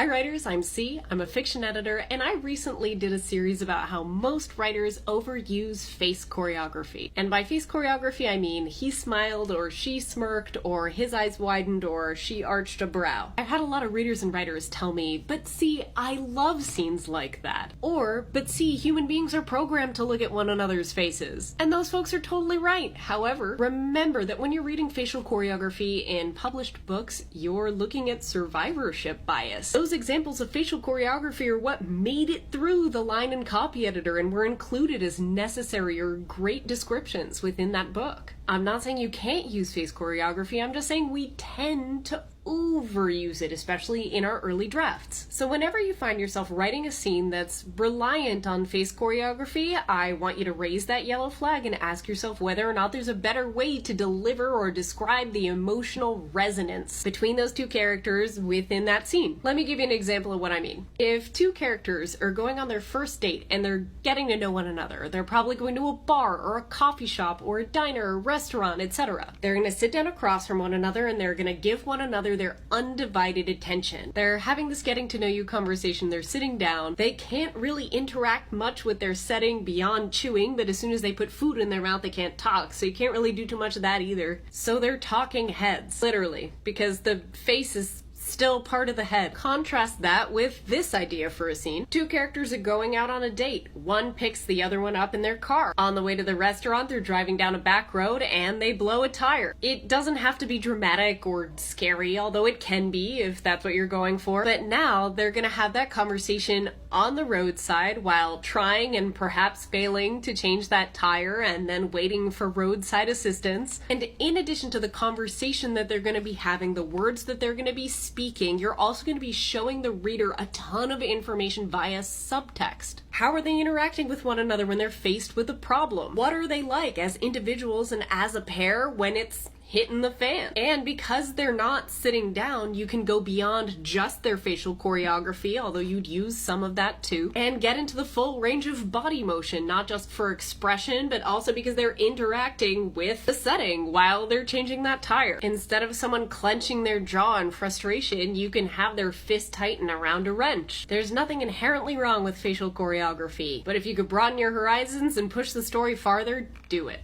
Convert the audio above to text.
Hi writers, I'm C, I'm a fiction editor, and I recently did a series about how most writers overuse face choreography. And by face choreography I mean he smiled, or she smirked, or his eyes widened, or she arched a brow. I've had a lot of readers and writers tell me, but see, I love scenes like that. Or, but see, human beings are programmed to look at one another's faces. And those folks are totally right. However, remember that when you're reading facial choreography in published books, you're looking at survivorship bias. Those examples of facial choreography are what made it through the line and copy editor and were included as necessary or great descriptions within that book. I'm not saying you can't use face choreography, I'm just saying we tend to overuse it, especially in our early drafts. So whenever you find yourself writing a scene that's reliant on face choreography, I want you to raise that yellow flag and ask yourself whether or not there's a better way to deliver or describe the emotional resonance between those two characters within that scene. Let me give you an example of what I mean. If two characters are going on their first date and they're getting to know one another, they're probably going to a bar or a coffee shop or a diner or restaurant, etc. They're going to sit down across from one another and they're going to give one another their undivided attention. They're having this getting to know you conversation, they're sitting down, they can't really interact much with their setting beyond chewing, but as soon as they put food in their mouth they can't talk, so you can't really do too much of that either. So they're talking heads, literally, because the face is still part of the head. Contrast that with this idea for a scene. Two characters are going out on a date. One picks the other one up in their car. On the way to the restaurant, they're driving down a back road and they blow a tire. It doesn't have to be dramatic or scary, although it can be if that's what you're going for. But now they're gonna have that conversation on the roadside while trying and perhaps failing to change that tire and then waiting for roadside assistance. And in addition to the conversation that they're gonna be having, the words that they're gonna be speaking, you're also going to be showing the reader a ton of information via subtext. How are they interacting with one another when they're faced with a problem? What are they like as individuals and as a pair when it's hitting the fan? And because they're not sitting down, you can go beyond just their facial choreography, although you'd use some of that too, and get into the full range of body motion, not just for expression, but also because they're interacting with the setting while they're changing that tire. Instead of someone clenching their jaw in frustration, you can have their fist tighten around a wrench. There's nothing inherently wrong with facial choreography, but if you could broaden your horizons and push the story farther, do it.